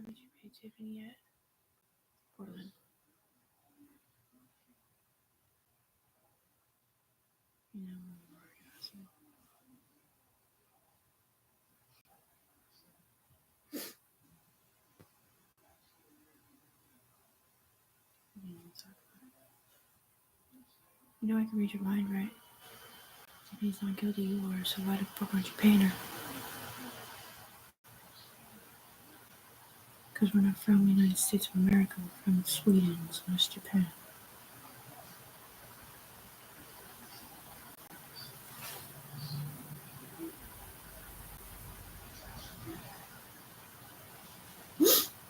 Haven't you paid Tiffany yet? Portland. You know, you know I can read your mind, right? Tiffany's not guilty, you are, so why the fuck aren't you paying her? Because we're not from the United States of America, we're from Sweden, so it's Japan.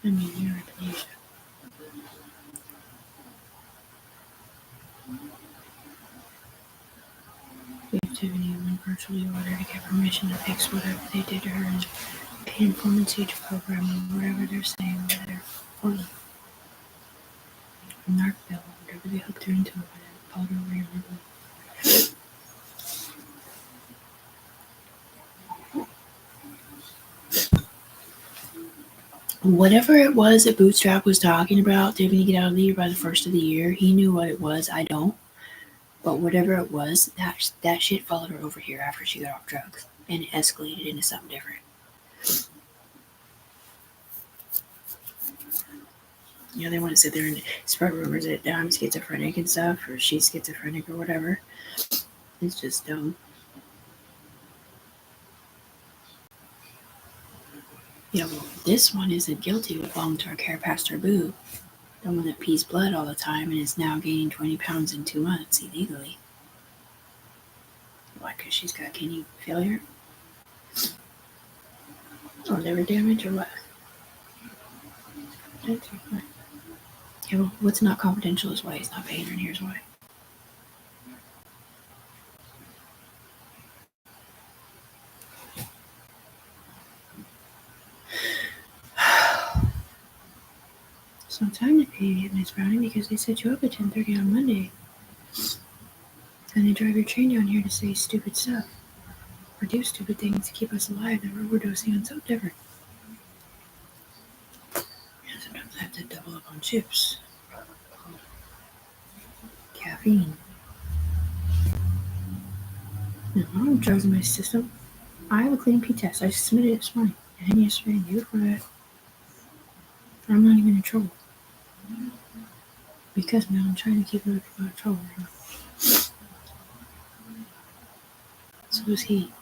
I mean, you're in Asia. Gave Tiffany one virtually order to get permission to fix whatever they did to her and pay informants each program or whatever they're saying over there. Portland. Narcville, whatever they hooked her into over there. Powder over your nipple. Whatever it was that Bootstrap was talking about, Tiffany get out of the year by the first of the year. He knew what it was. I don't. But whatever it was, that shit followed her over here after she got off drugs, and it escalated into something different. You know, they want to sit there and spread rumors that I'm schizophrenic and stuff, or she's schizophrenic or whatever. It's just dumb. Yeah, well, this one isn't guilty with long-term care pastor Boo, the one that pees blood all the time and is now gaining 20 pounds in 2 months illegally. Why? Because she's got kidney failure? Or liver damage, or what? That's fine. Yeah, well, what's not confidential is why he's not paying her, and here's why. So time to pay Miss Brownie because they set you up at 10:30 on Monday. And they drive your train down here to say stupid stuff. Or do stupid things to keep us alive that we're overdosing on something different. And sometimes I have to double up on chips. Caffeine. No, I don't have drugs in my system. I have a clean pee test. I submitted it this morning. And yesterday and the day before that. I'm not even in trouble. Because, man, I'm trying to keep other people out of trouble right now. So is he.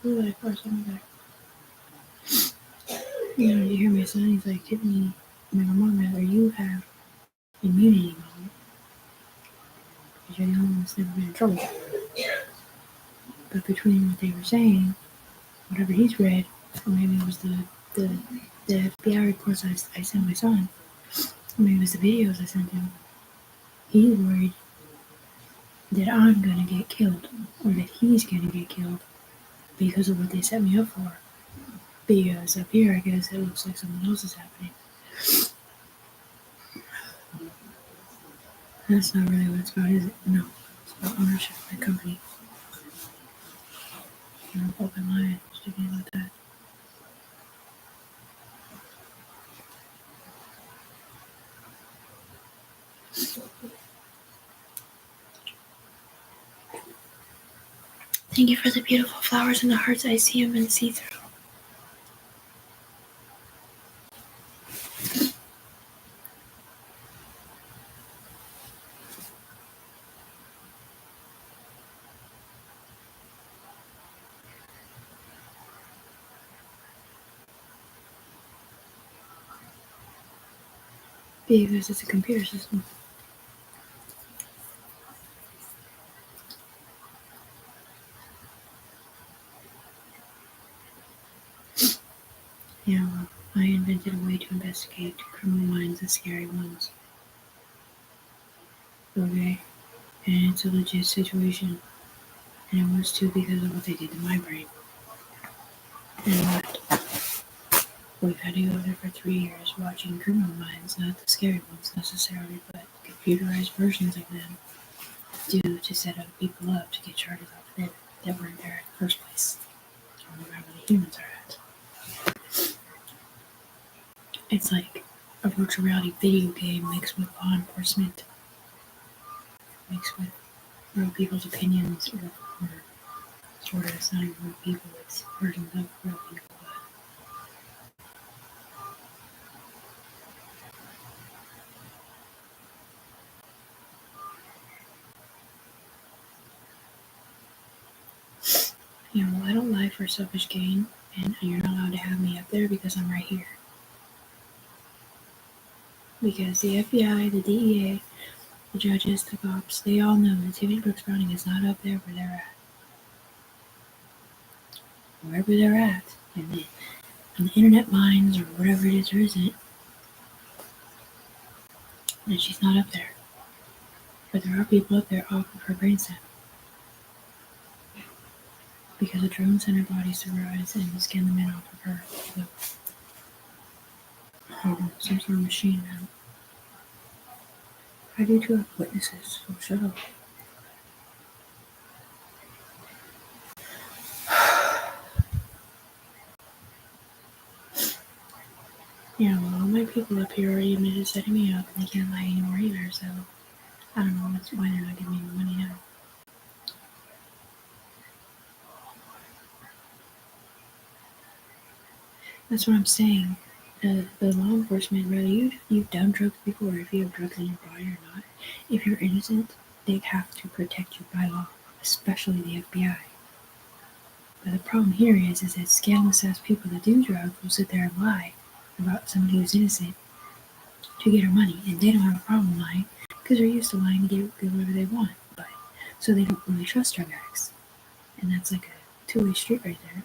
Ooh, that first one back. You know, you hear my son, he's like, Tiffany, my mom, rather you have immunity, mom. Because you're the only one that's never been in trouble. But between what they were saying, whatever he's read, or maybe it was the FBI reports I sent my son, or maybe it was the videos I sent him, he's worried that I'm gonna get killed, or that he's gonna get killed because of what they set me up for. Because up here, I guess it looks like something else is happening. That's not really what it's about, is it? No, it's about ownership of my company. I'm open mind, speaking about that. Thank you for the beautiful flowers and the hearts. I see them and see through. Because it's a computer system. Yeah, well, I invented a way to investigate criminal minds, the scary ones. Okay? And it's a legit situation. And it was too because of what they did to my brain. And what? We've had to go there for 3 years watching criminal minds, not the scary ones necessarily, but computerized versions of them. do to set other people up to get charges off of them that weren't there in the first place. Or wherever the humans are at. It's like a virtual reality video game mixed with law enforcement, mixed with real people's opinions, or sort of, it's not even real people, it's versions of real people. You know, I don't lie for selfish gain, and you're not allowed to have me up there because I'm right here. Because the FBI, the DEA, the judges, the cops, they all know that Tiffany Brooks Browning is not up there where they're at. Wherever they're at, in the internet mines or whatever it is or isn't, and she's not up there. But there are people up there off of her brainstem. Because the drone sent her bodies through her eyes and scanned them in off of her. Some sort of machine now. I do too have witnesses, so shut up. Yeah, well, all my people up here already admitted setting me up, and they can't lie anymore either, so I don't know why they're not giving me the money now. That's what I'm saying. The law enforcement, whether you've done drugs before, or if you have drugs in your body or not, if you're innocent, they have to protect you by law, especially the FBI. But the problem here is that scandalous ass people that do drugs will sit there and lie about somebody who's innocent to get her money, and they don't have a problem lying because they're used to lying to get whatever they want. But so they don't really trust drug addicts, and that's like a two-way street right there.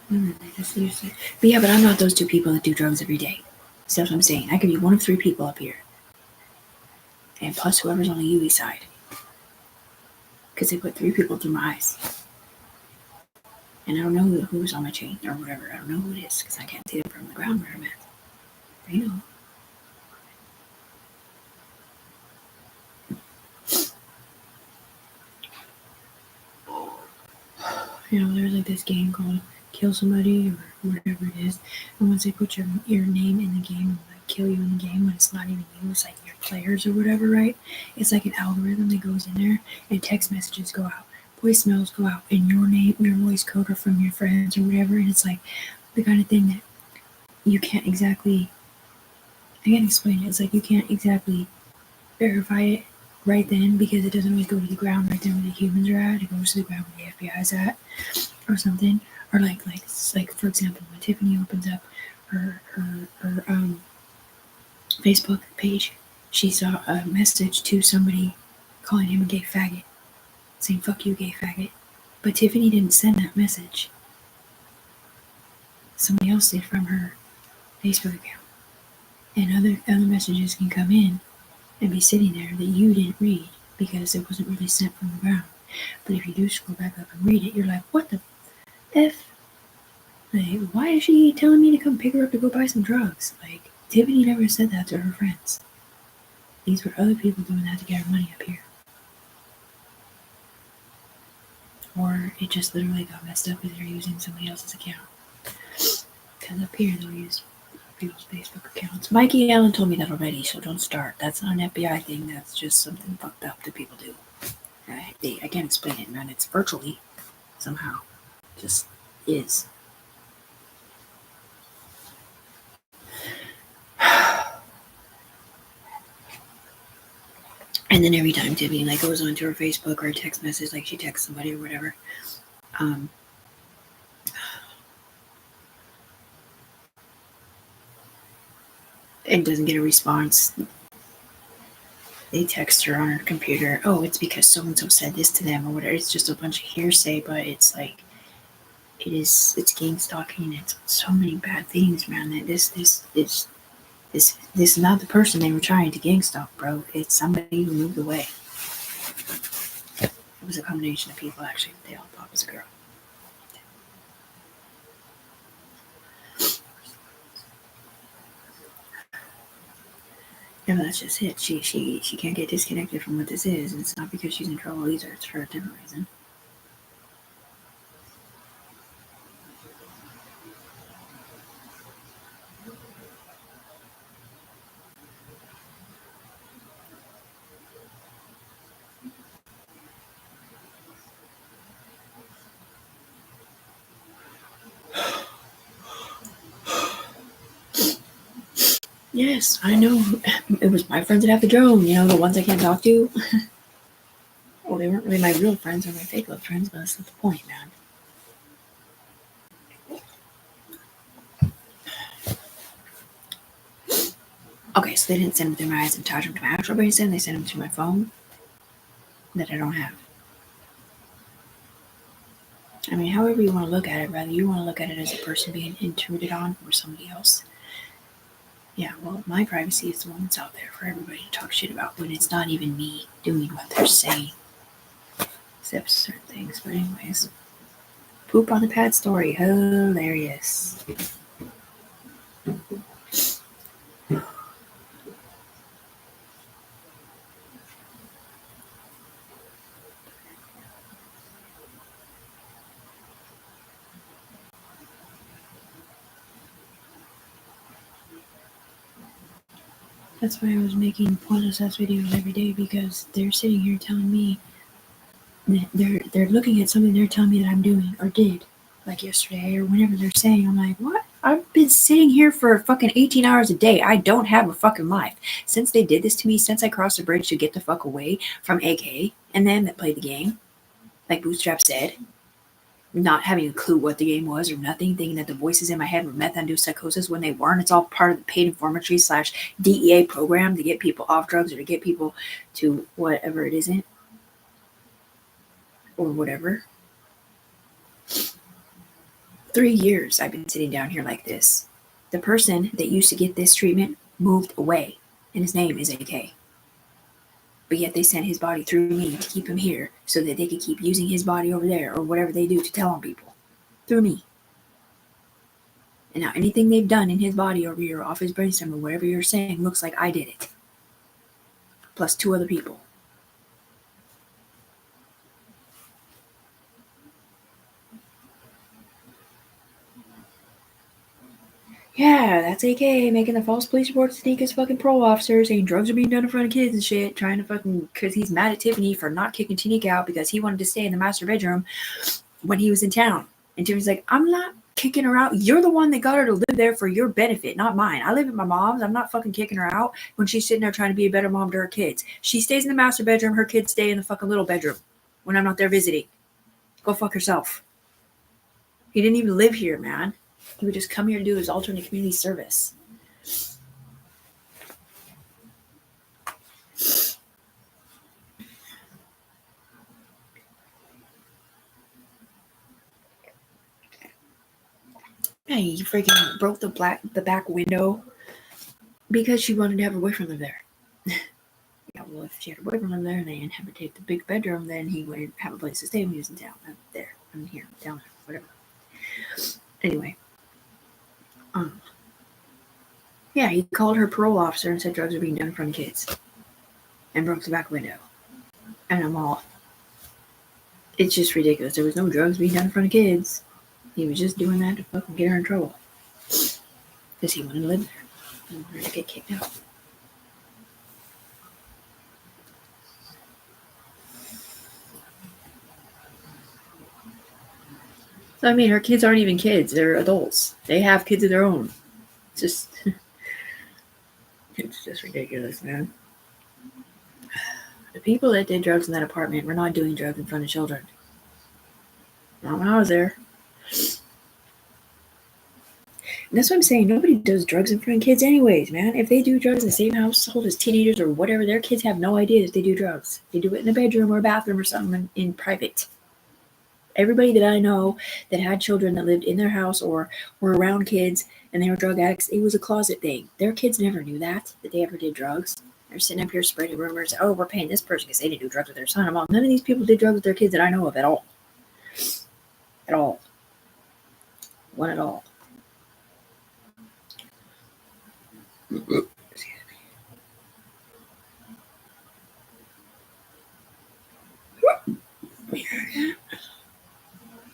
They just used to. But yeah, but I'm not those two people that do drugs every day. So that's what I'm saying. I could be one of three people up here, and plus whoever's on the UE side, because they put 3 people through my eyes. And I don't know who's on my chain or whatever. I don't know who it is because I can't see them from the ground where I'm at. They know. You know, there's like this game called Kill Somebody or whatever it is. And once they put your name in the game and like kill you in the game when it's not even you, it's like your players or whatever, right? It's like an algorithm that goes in there and text messages go out, voicemails go out, and your name, your voice code are from your friends or whatever. And it's like the kind of thing that you can't exactly, I can't explain it. It's like you can't exactly verify it right then because it doesn't always go to the ground right then where the humans are at. It goes to the ground where the FBI is at or something. Or like for example, when Tiffany opens up her Facebook page, she saw a message to somebody calling him a gay faggot, saying "fuck you, gay faggot." But Tiffany didn't send that message. Somebody else did from her Facebook account, and other messages can come in and be sitting there that you didn't read because it wasn't really sent from the ground. But if you do scroll back up and read it, you're like, what the F? Like, why is she telling me to come pick her up to go buy some drugs? Like, Tiffany never said that to her friends. These were other people doing that to get her money up here. Or it just literally got messed up because they're using somebody else's account. Because up here they'll use people's Facebook accounts. Mikey Allen told me that already, so don't start. That's not an FBI thing. That's just something fucked up that people do. I can't explain it, man. It's virtually somehow just is. And then every time Tiffany like goes onto her Facebook or a text message, like she texts somebody or whatever, and doesn't get a response, they text her on her computer, oh, it's because so-and-so said this to them or whatever. It's just a bunch of hearsay, but it's like, it's gang stalking. It's so many bad things, man. That this is not the person they were trying to gang stalk, bro. It's somebody who moved away. It was a combination of people, actually. They all thought it was a girl. And that's just it. She can't get disconnected from what this is. It's not because she's in trouble either. It's for a different reason. Yes, I know. It was my friends that have the drone. You know, the ones I can't talk to. Well, they weren't really my real friends or my fake love friends, but that's not the point, man. Okay, so they didn't send them through my eyes and attach them to my actual bracelet. They sent them to my phone that I don't have. I mean, however you want to look at it, whether you want to look at it as a person being intruded on or somebody else. Yeah, well, my privacy is the one that's out there for everybody to talk shit about when it's not even me doing what they're saying. Except certain things. But anyways. Poop on the pad story. Hilarious. That's why I was making pointless ass videos every day, because they're sitting here telling me that they're looking at something they're telling me that I'm doing or did, like yesterday or whenever they're saying. I'm like, what? I've been sitting here for fucking 18 hours a day. I don't have a fucking life. Since they did this to me, since I crossed the bridge to get the fuck away from AK and them that played the game, like Bootstrap said, not having a clue what the game was or nothing, thinking that the voices in my head were meth-induced psychosis when they weren't. It's all part of the paid informantry / DEA program to get people off drugs or to get people to whatever it isn't or whatever. 3 years I've been sitting down here like this. The person that used to get this treatment moved away, and his name is AK. But yet they sent his body through me to keep him here so that they could keep using his body over there or whatever they do to tell on people. Through me. And now anything they've done in his body over here, off his brainstem or whatever you're saying, looks like I did it. Plus 2 other people. Yeah, that's AK making a false police report to sneak his fucking parole officer, saying drugs are being done in front of kids and shit, trying to fucking, because he's mad at Tiffany for not kicking Tanika out because he wanted to stay in the master bedroom when he was in town. And Tiffany's like, I'm not kicking her out. You're the one that got her to live there for your benefit, not mine. I live at my mom's. I'm not fucking kicking her out when she's sitting there trying to be a better mom to her kids. She stays in the master bedroom. Her kids stay in the fucking little bedroom when I'm not there visiting. Go fuck yourself. He didn't even live here, man. He would just come here to do his alternate community service. Yeah, he freaking broke the back window because she wanted to have her boyfriend live there. Yeah, well, if she had her boyfriend live there and they inhabited the big bedroom, then he would have a place to stay when he was in town. There, I'm here, down there, whatever. Anyway, yeah, he called her parole officer and said drugs are being done in front of kids, and broke the back window. And I'm all, it's just ridiculous. There was no drugs being done in front of kids. He was just doing that to fucking get her in trouble because he wanted to live there and wanted to get kicked out. So, I mean, her kids aren't even kids. They're adults. They have kids of their own. It's just ridiculous, man. The people that did drugs in that apartment were not doing drugs in front of children. Not when I was there. And that's what I'm saying. Nobody does drugs in front of kids anyways, man. If they do drugs in the same household as teenagers or whatever, their kids have no idea that they do drugs. They do it in a bedroom or a bathroom or something in private. Everybody that I know that had children that lived in their house or were around kids and they were drug addicts, it was a closet thing. Their kids never knew that they ever did drugs. They're sitting up here spreading rumors. Oh, we're paying this person because they didn't do drugs with their son. I'm all, none of these people did drugs with their kids that I know of at all. At all. One at all. Excuse me.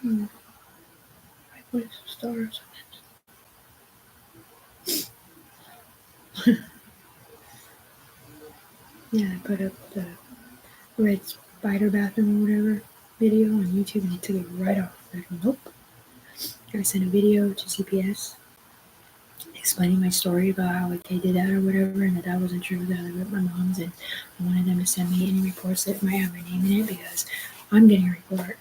I put some stars Yeah, I put up the red spider bathroom or whatever video on YouTube and he took it right off. Like, nope. I sent a video to CPS explaining my story about how like they did that or whatever and that wasn't true, that I ripped my mom's, and I wanted them to send me any reports that might have my name in it because I'm getting a report,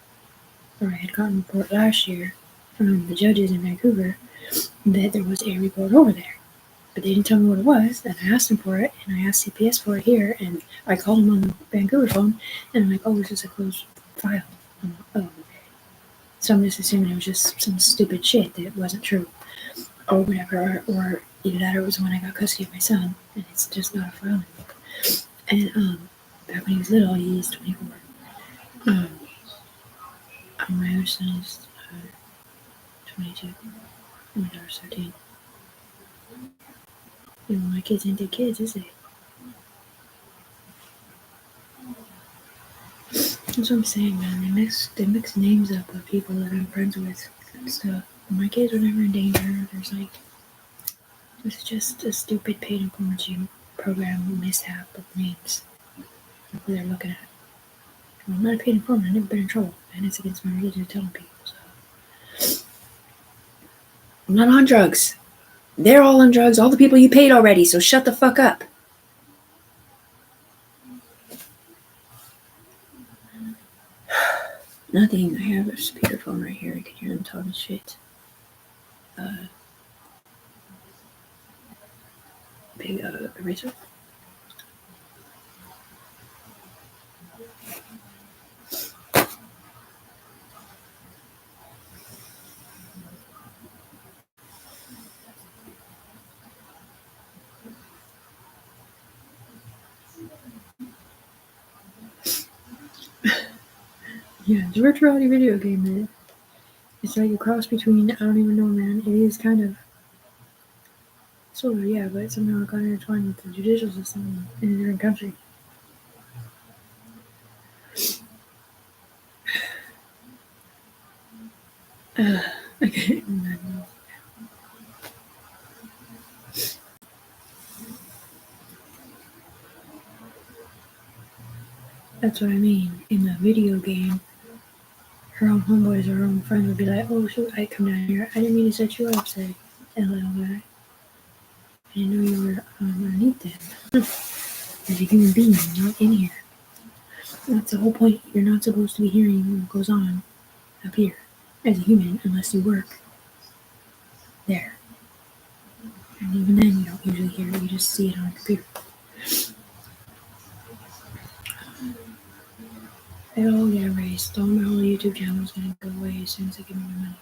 or I had gotten a report last year from the judges in Vancouver that there was a report over there. But they didn't tell me what it was, and I asked them for it, and I asked CPS for it here, and I called them on the Vancouver phone, and I'm like, oh, this is a closed file. I'm like, oh, okay. So I'm just assuming it was just some stupid shit that wasn't true, or whatever, or either that or it was when I got custody of my son, and it's just not a file anymore. And back when he was little, he's 24. My other son is 22, and my daughter's 13. You know, my kids ain't their kids, is they? That's what I'm saying, man. They mix names up of people that I'm friends with and stuff. My kids were never in danger. There's like, it's just a stupid paid information program mishap of names that they're looking at. Well, I'm not a paid informant. I've never been in trouble, and it's against my religion telling people. So I'm not on drugs. They're all on drugs. All the people you paid already. So shut the fuck up. Nothing. I have a speakerphone right here. I can hear them talking shit. Big eraser. Yeah, it's a virtual reality video game, man. It's like a cross between, I don't even know, man. It is kind of, sort of, yeah, but somehow it got intertwined with the judicial system in a different country. I can't imagine. That's what I mean. In the video game, her own homeboys or her own friends would be like, oh, shoot, I come down here. I didn't mean to set you up, say, LL guy. I didn't know you were underneath them. As a human being, not in here. That's the whole point. You're not supposed to be hearing what goes on up here as a human unless you work there. And even then, you don't usually hear it. You just see it on a computer. It'll all get erased. All my whole YouTube channel is going to go away as soon as they give me my money.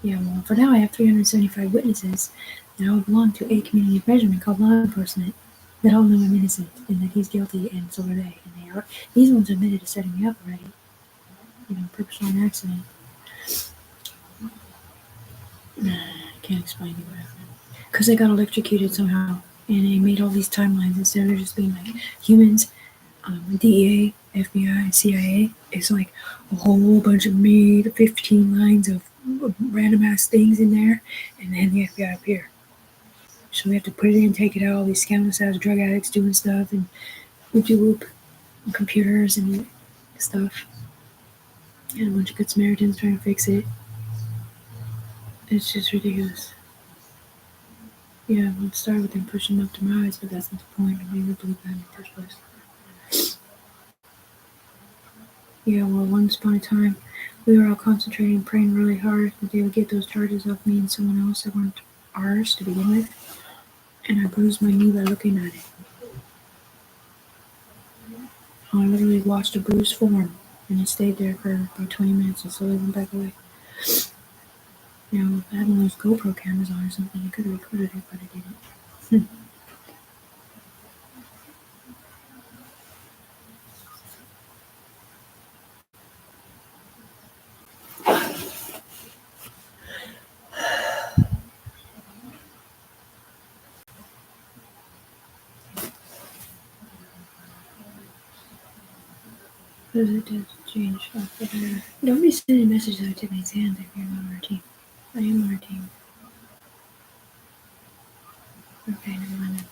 Yeah, well, for now I have 375 witnesses that all belong to a community of measurement called law enforcement that all know I'm innocent and that he's guilty, and so are they. And they are. These ones admitted to setting me up already. You know, purposeful accident. I can't explain to you what happened. Because they got electrocuted somehow, and they made all these timelines instead of just being like humans, DEA, FBI, CIA. It's like a whole bunch of made 15 lines of random ass things in there, and then the FBI up here. So we have to put it in, take it out, all these scandalous ass drug addicts doing stuff, and whoop-de-whoop, and computers and stuff. And a bunch of good Samaritans trying to fix it. It's just ridiculous. Yeah, well, it started with them pushing them up to my eyes, but that's not the point. I never believed that in the first place. Yeah, well, once upon a time, we were all concentrating, praying really hard that they would get those charges off me and someone else that weren't ours to begin with. And I bruised my knee by looking at it. I literally watched a bruise form, and it stayed there for about 20 minutes and slowly went back away. You know, if I had one of those GoPro cameras on or something, I could have recorded it, but I didn't. Does it just change off the better? Don't be sending messages out to my hands if you're not on our team. I am on our team. Okay, never mind.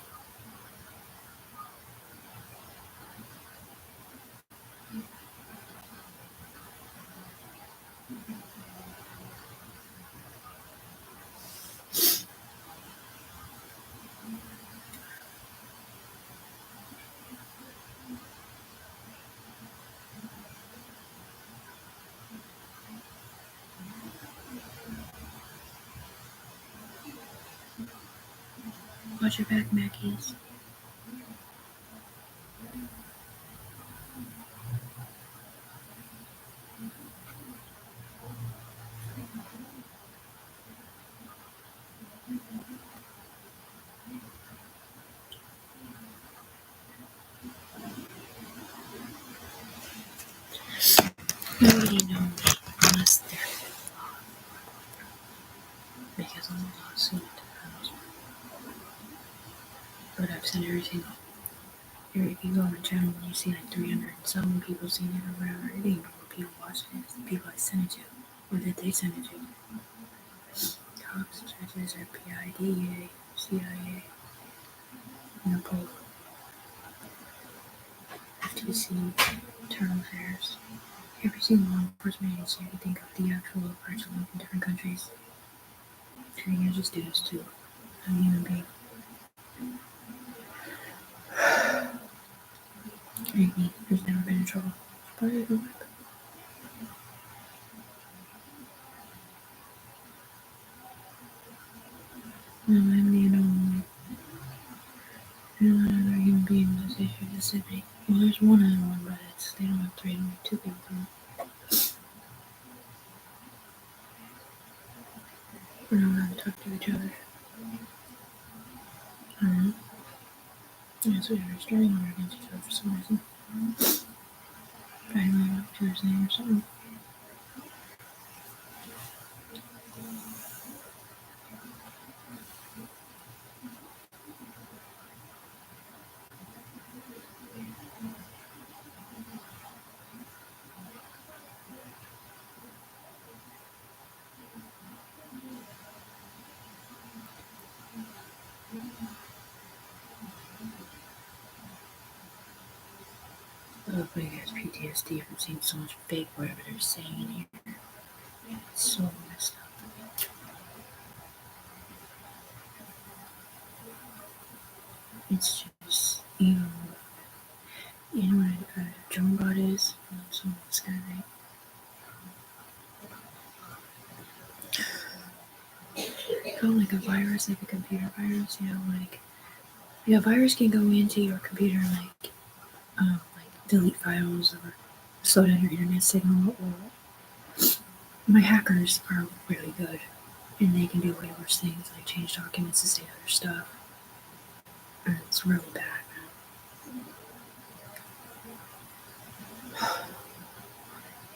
Watch your back, Mackies. Nobody knows unless they're because I'm not seen it. But I've seen every single. If you go on the channel and you see like 300 and some people seen it or whatever, it ain't more people watching it. It's the people I sent it to or that they sent it to. Cops, judges, FBI, DEA, CIA, Interpol, FTC, Internal Affairs. Every single law enforcement agency you can think of, the actual person in different countries. And you just do this too. I'm a human being. Maybe there's never been in trouble. Probably go back. No, I'm the anomaly. There's not another human being that's issued a city. Well, there's one other one, but they don't have three, they only have two people from it. We're not allowed to talk to each other. I don't know. Yeah, so we have a restraining order against each other for some reason. Probably like each other's name or something. Everybody has PTSD from seeing so much fake whatever they're saying in here. It's so messed up. It's just, you know what a drone bot is? Some Skynet. They call it like a virus, like a computer virus, like a virus can go into your computer and like delete files or slow down your internet signal. Or my hackers are really good, and they can do way worse things like change documents to say other stuff. And it's really bad.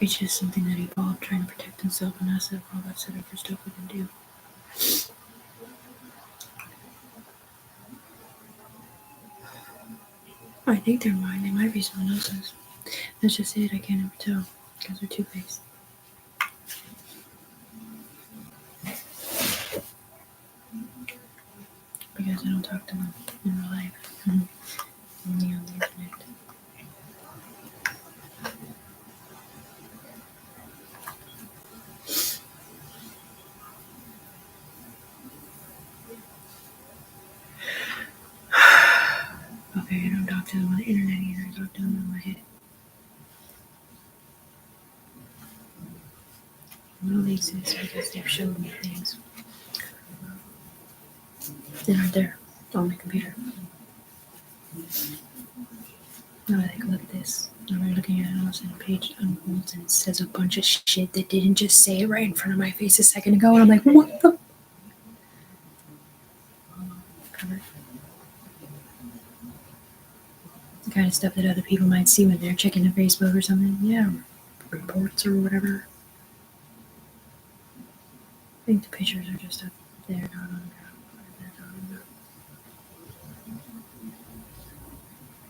It's just something that evolved trying to protect himself and us that all got set up for stuff we can do. I think they're mine. They might be someone else's. That's just it. I can't ever tell because they're two-faced. Because I don't talk to them in real life. Only on the internet. Okay, I don't talk to them on the internet either. I talk to them in my head. Well, they exist because they've showed me things that aren't there on my computer. Now I think, look at this. Now we're looking at it, all of a sudden a page unfolds and it says a bunch of shit that didn't just say it right in front of my face a second ago, and I'm like, what the? Cover. The kind of stuff that other people might see when they're checking their Facebook or something. Yeah, reports or whatever. I think the pictures are just up there, not on the ground.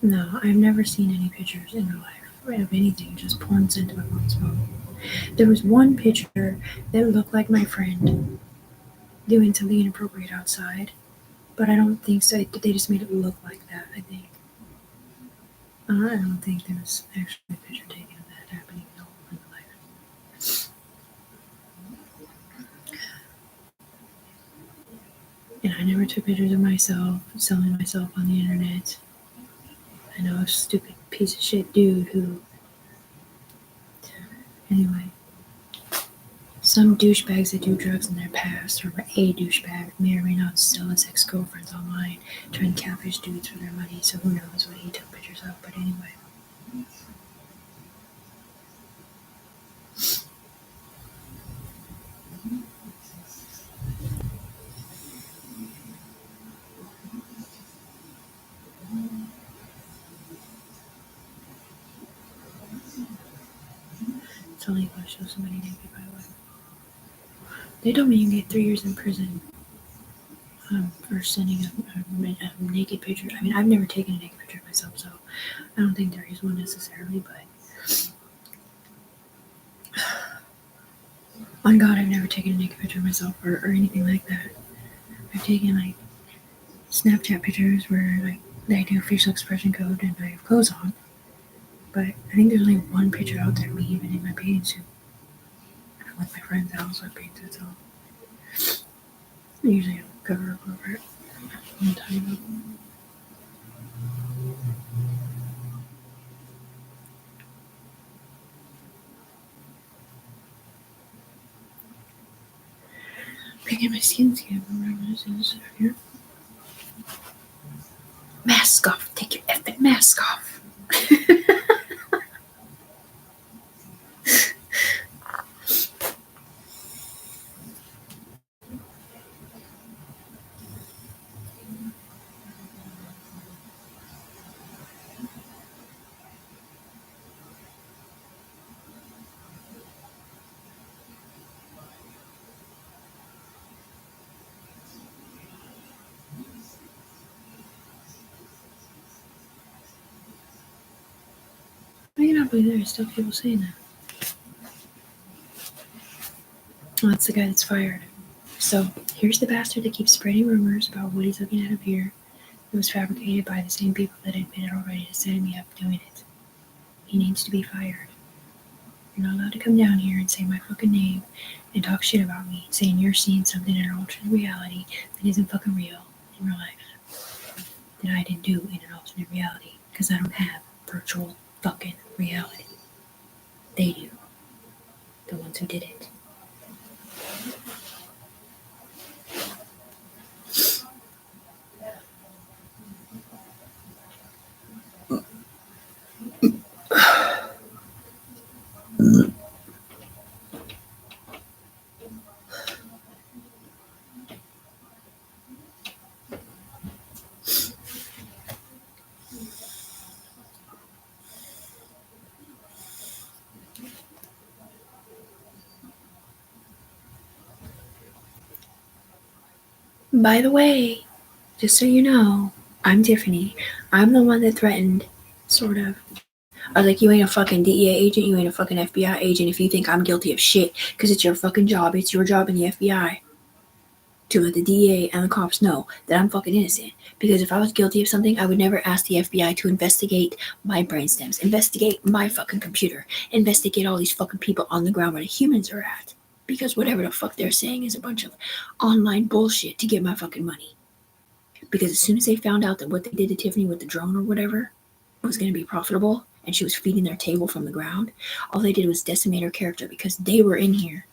No, I've never seen any pictures in real life. I have anything, just porn sent to my mom's phone. There was one picture that looked like my friend doing something inappropriate outside, but I don't think so. They just made it look like that, I think. I don't think there was actually a picture taken of that happening in real life. And I never took pictures of myself selling myself on the internet. I know a stupid piece of shit dude who. Anyway. Some douchebags that do drugs in their past, or a douchebag, may or may not sell his ex-girlfriends online, trying to catfish dudes for their money, so who knows what he took pictures of, but anyway. It's illegal to show somebody naked, by the way. They told me you can get 3 years in prison for sending a naked picture. I mean, I've never taken a naked picture of myself, so I don't think there is one necessarily, but on God, I've never taken a naked picture of myself or anything like that. I've taken like Snapchat pictures where like they do facial expression code and I have clothes on. But I think there's only one picture out there of me even in my bathing suit. And I'm with my friends at house, like bathing suits on. Usually I'll cover up over it. I'm talking about. Picking my skin skin from whatever this is here. Mask off. Take your effing mask off. I cannot believe there are still people saying that. Oh, that's the guy that's fired. So here's the bastard that keeps spreading rumors about what he's looking at up here. It was fabricated by the same people that admitted already to setting me up doing it. He needs to be fired. You're not allowed to come down here and say my fucking name and talk shit about me, saying you're seeing something in an alternate reality that isn't fucking real in real life. That I didn't do in an alternate reality, because I don't have virtual fucking reality. They do. The ones who did it. By the way, just so you know, I'm Tiffany. I'm the one that threatened, sort of. I was like, you ain't a fucking DEA agent, you ain't a fucking FBI agent if you think I'm guilty of shit, because it's your fucking job. It's your job in the FBI to let the DEA and the cops know that I'm fucking innocent. Because if I was guilty of something, I would never ask the FBI to investigate my brainstems, investigate my fucking computer, investigate all these fucking people on the ground where the humans are at. Because whatever the fuck they're saying is a bunch of online bullshit to get my fucking money. Because as soon as they found out that what they did to Tiffany with the drone or whatever was going to be profitable, and she was feeding their table from the ground, all they did was decimate her character because they were in here,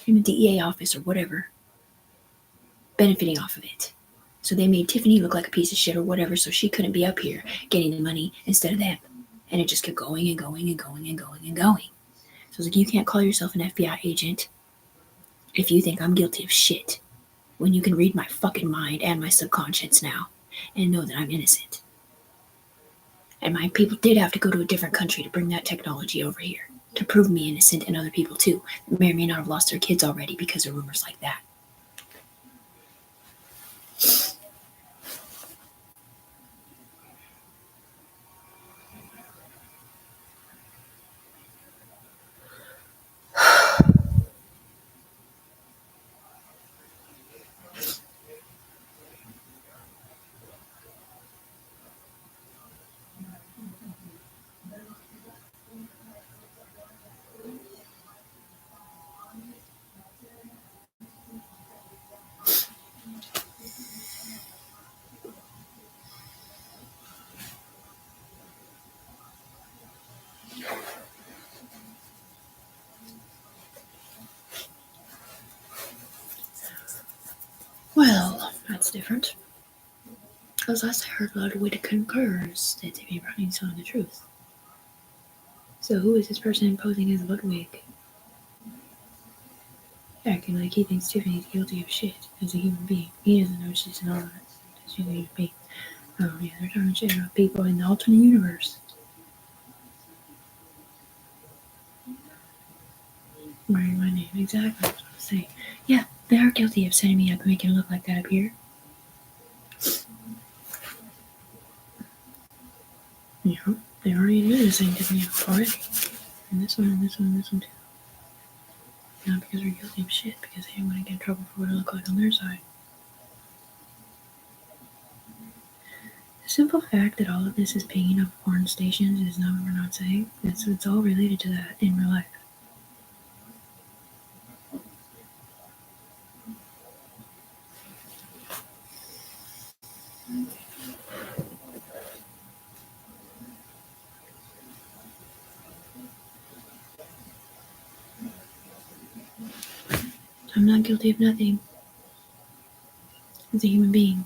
in the DEA office or whatever, benefiting off of it. So they made Tiffany look like a piece of shit or whatever, so she couldn't be up here getting the money instead of them. And it just kept going and going and going and going and going. So I was like, you can't call yourself an FBI agent if you think I'm guilty of shit, when you can read my fucking mind and my subconscious now and know that I'm innocent. And my people did have to go to a different country to bring that technology over here to prove me innocent, and other people too that may or may not have lost their kids already because of rumors like that. that's different. Because last I heard, Ludwig concurs that Tiffany Browning's telling the truth. So who is this person posing as Ludwig? Acting like he thinks Tiffany's guilty of shit as a human being. He doesn't know she's anonymous. She's a human being. Oh yeah, they're talking shit about people in the alternate universe. Wearing my name, exactly. That's what I'm saying. Yeah, they are guilty of setting me up and making it look like that up here. Yeah, they already admitted to saying Tiffany up already. And this one, and this one, and this one too. Not because they're guilty of shit, because they didn't want to get in trouble for what it looked like on their side. The simple fact that all of this is pinging up porn stations is not what we're not saying. It's all related to that in real life. I'm not guilty of nothing as a human being.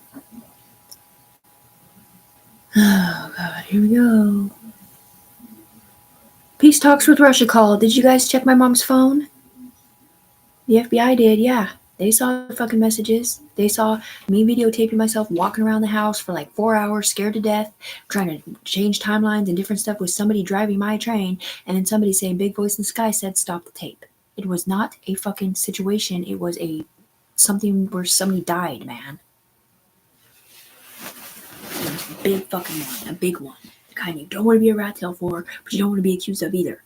Oh god, here we go. Peace talks with Russia called. Did you guys check my mom's phone? The FBI did, yeah. They saw the fucking messages. They saw me videotaping myself walking around the house for like 4 hours, scared to death, trying to change timelines and different stuff with somebody driving my train, and then somebody saying, big voice in the sky said, stop the tape. It was not a fucking situation. It was something where somebody died, man. A big fucking one. A big one. The kind you don't want to be a rat tail for, but you don't want to be accused of either.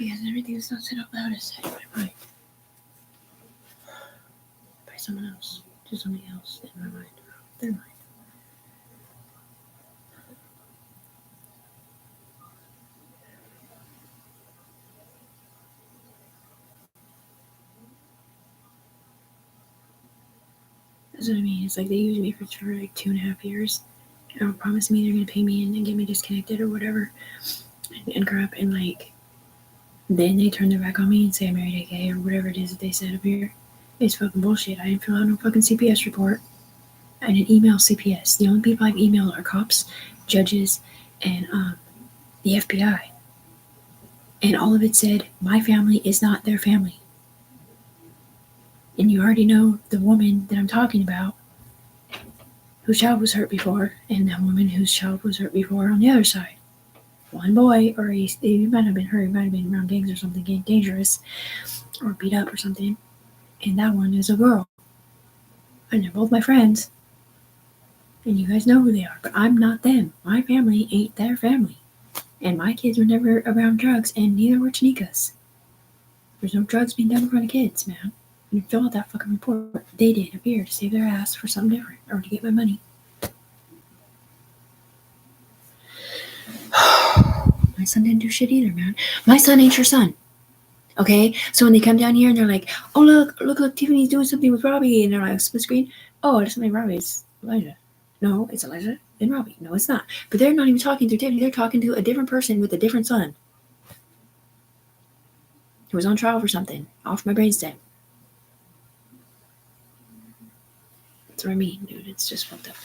Because everything that's not said out loud is said in my mind. By someone else. To somebody else in my mind. Their mind. That's what I mean. It's like they used me for like 2.5 years. And promised me they're gonna pay me and get me disconnected or whatever. And crap. And like, then they turn their back on me and say I married a gay or whatever it is that they said up here. It's fucking bullshit. I didn't fill out no fucking CPS report. I didn't email CPS. The only people I've emailed are cops, judges, and the FBI. And all of it said, my family is not their family. And you already know the woman that I'm talking about, whose child was hurt before, and the woman whose child was hurt before on the other side. One boy, or he might have been hurt, he might have been around gangs or something, getting dangerous, or beat up or something. And that one is a girl. And they're both my friends. And you guys know who they are, but I'm not them. My family ain't their family. And my kids were never around drugs, and neither were Tanika's. There's no drugs being done in front of kids, man. You fill out that fucking report. They did up here to save their ass for something different, or to get my money. My son didn't do shit either, man. My son ain't your son. Okay? So when they come down here and they're like, oh, look, Tiffany's doing something with Robbie, and they're like, split screen. Oh, it's not Robbie, it's Elijah. No, it's Elijah and Robbie. No, it's not. But they're not even talking to Tiffany. They're talking to a different person with a different son who was on trial for something off my brainstem. That's what I mean, dude. It's just fucked up.